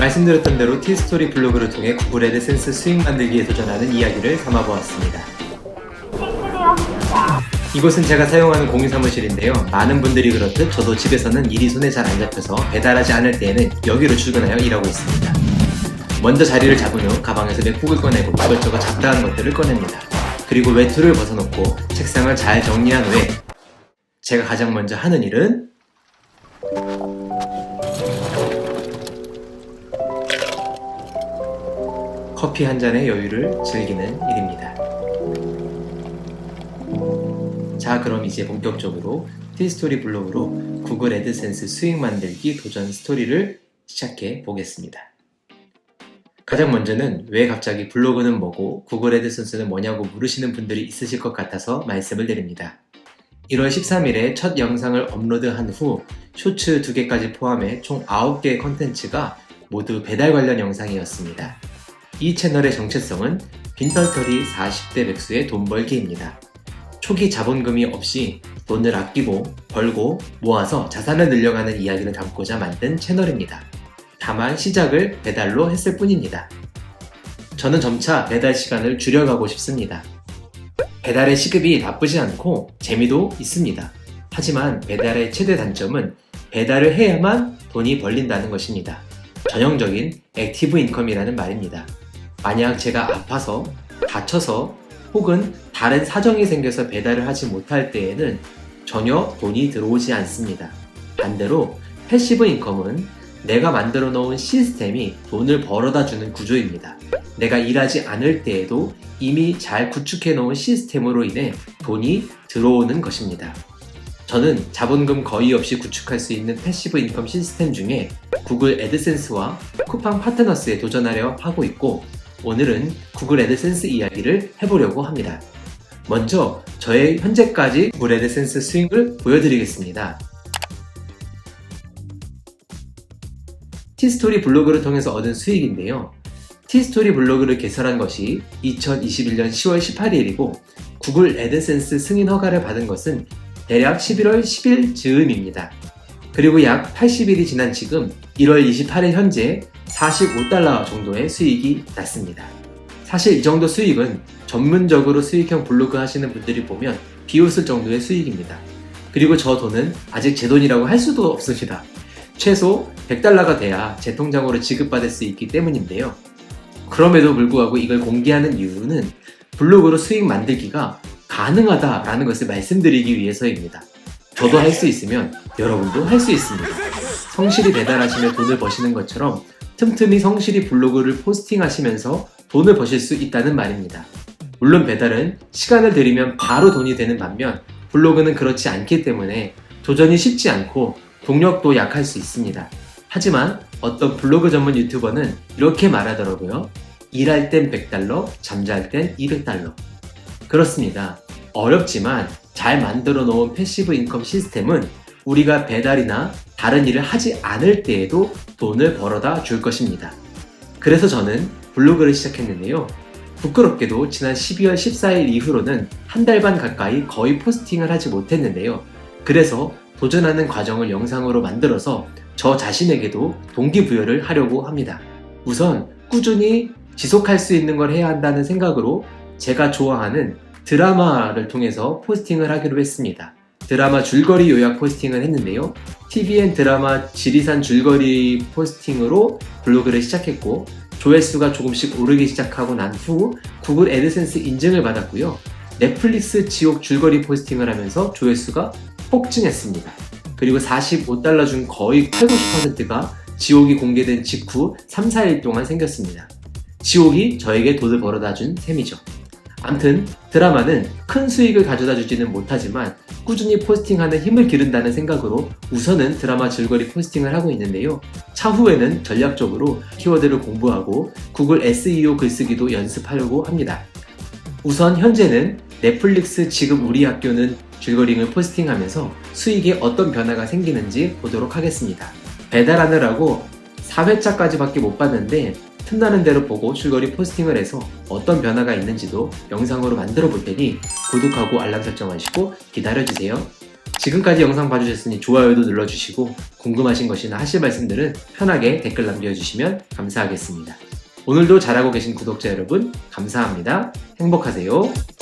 말씀드렸던 대로 티스토리 블로그를 통해 구글 애드센스 수익 만들기에 도전하는 이야기를 담아보았습니다. 이곳은 제가 사용하는 공유 사무실인데요. 많은 분들이 그렇듯 저도 집에서는 일이 손에 잘 안 잡혀서 배달하지 않을 때에는 여기로 출근하여 일하고 있습니다. 먼저 자리를 잡은 후 가방에서 맥북을 꺼내고 이것저것 잡다한 것들을 꺼냅니다. 그리고 외투를 벗어놓고 책상을 잘 정리한 후에 제가 가장 먼저 하는 일은 커피 한 잔의 여유를 즐기는 일입니다. 자, 그럼 이제 본격적으로 티스토리 블로그로 구글 애드센스 수익 만들기 도전 스토리를 시작해 보겠습니다. 가장 먼저는 왜 갑자기 블로그는 뭐고 구글 애드센스는 뭐냐고 물으시는 분들이 있으실 것 같아서 말씀을 드립니다. 1월 13일에 첫 영상을 업로드한 후 쇼츠 2개까지 포함해 총 9개의 컨텐츠가 모두 배달 관련 영상이었습니다. 이 채널의 정체성은 빈털터리 40대 백수의 돈 벌기입니다. 초기 자본금이 없이 돈을 아끼고 벌고 모아서 자산을 늘려가는 이야기를 담고자 만든 채널입니다. 다만 시작을 배달로 했을 뿐입니다. 저는 점차 배달 시간을 줄여가고 싶습니다. 배달의 시급이 나쁘지 않고 재미도 있습니다. 하지만 배달의 최대 단점은 배달을 해야만 돈이 벌린다는 것입니다. 전형적인 액티브 인컴이라는 말입니다. 만약 제가 아파서, 다쳐서 혹은 다른 사정이 생겨서 배달을 하지 못할 때에는 전혀 돈이 들어오지 않습니다. 반대로 패시브 인컴은 내가 만들어 놓은 시스템이 돈을 벌어다 주는 구조입니다. 내가 일하지 않을 때에도 이미 잘 구축해 놓은 시스템으로 인해 돈이 들어오는 것입니다. 저는 자본금 거의 없이 구축할 수 있는 패시브 인컴 시스템 중에 구글 애드센스와 쿠팡 파트너스에 도전하려 하고 있고, 오늘은 구글 애드센스 이야기를 해보려고 합니다. 먼저 저의 현재까지 구글 애드센스 수익을 보여드리겠습니다. 티스토리 블로그를 통해서 얻은 수익인데요. 티스토리 블로그를 개설한 것이 2021년 10월 18일이고 구글 애드센스 승인 허가를 받은 것은 대략 11월 10일 즈음입니다. 그리고 약 80일이 지난 지금 1월 28일 현재 $45 정도의 수익이 났습니다. 사실 이 정도 수익은 전문적으로 수익형 블로그 하시는 분들이 보면 비웃을 정도의 수익입니다. 그리고 저 돈은 아직 제 돈이라고 할 수도 없습니다. 최소 $100가 돼야 제 통장으로 지급받을 수 있기 때문인데요. 그럼에도 불구하고 이걸 공개하는 이유는 블로그로 수익 만들기가 가능하다라는 것을 말씀드리기 위해서입니다. 저도 할 수 있으면 여러분도 할 수 있습니다. 성실히 배달하시며 돈을 버시는 것처럼 틈틈이 성실히 블로그를 포스팅하시면서 돈을 버실 수 있다는 말입니다. 물론 배달은 시간을 들이면 바로 돈이 되는 반면 블로그는 그렇지 않기 때문에 도전이 쉽지 않고 동력도 약할 수 있습니다. 하지만 어떤 블로그 전문 유튜버는 이렇게 말하더라고요. 일할 땐 $100, 잠잘 땐 $200. 그렇습니다. 어렵지만 잘 만들어 놓은 패시브 인컴 시스템은 우리가 배달이나 다른 일을 하지 않을 때에도 돈을 벌어다 줄 것입니다. 그래서 저는 블로그를 시작했는데요. 부끄럽게도 지난 12월 14일 이후로는 한 달 반 가까이 거의 포스팅을 하지 못했는데요. 그래서 도전하는 과정을 영상으로 만들어서 저 자신에게도 동기부여를 하려고 합니다. 우선 꾸준히 지속할 수 있는 걸 해야 한다는 생각으로 제가 좋아하는 드라마를 통해서 포스팅을 하기로 했습니다. 드라마 줄거리 요약 포스팅을 했는데요. TVN 드라마 지리산 줄거리 포스팅으로 블로그를 시작했고 조회수가 조금씩 오르기 시작하고 난 후 구글 애드센스 인증을 받았고요. 넷플릭스 지옥 줄거리 포스팅을 하면서 조회수가 폭증했습니다. 그리고 $45 중 거의 80~90%가 지옥이 공개된 직후 3~4일 동안 생겼습니다. 지옥이 저에게 돈을 벌어다 준 셈이죠. 암튼 드라마는 큰 수익을 가져다 주지는 못하지만 꾸준히 포스팅하는 힘을 기른다는 생각으로 우선은 드라마 줄거리 포스팅을 하고 있는데요. 차후에는 전략적으로 키워드를 공부하고 구글 SEO 글쓰기도 연습하려고 합니다. 우선 현재는 넷플릭스 지금 우리 학교는 줄거리를 포스팅하면서 수익에 어떤 변화가 생기는지 보도록 하겠습니다. 배달하느라고 4회차까지 밖에 못 봤는데 틈나는 대로 보고 줄거리 포스팅을 해서 어떤 변화가 있는지도 영상으로 만들어 볼 테니 구독하고 알람 설정하시고 기다려주세요. 지금까지 영상 봐주셨으니 좋아요도 눌러주시고 궁금하신 것이나 하실 말씀들은 편하게 댓글 남겨주시면 감사하겠습니다. 오늘도 잘하고 계신 구독자 여러분 감사합니다. 행복하세요.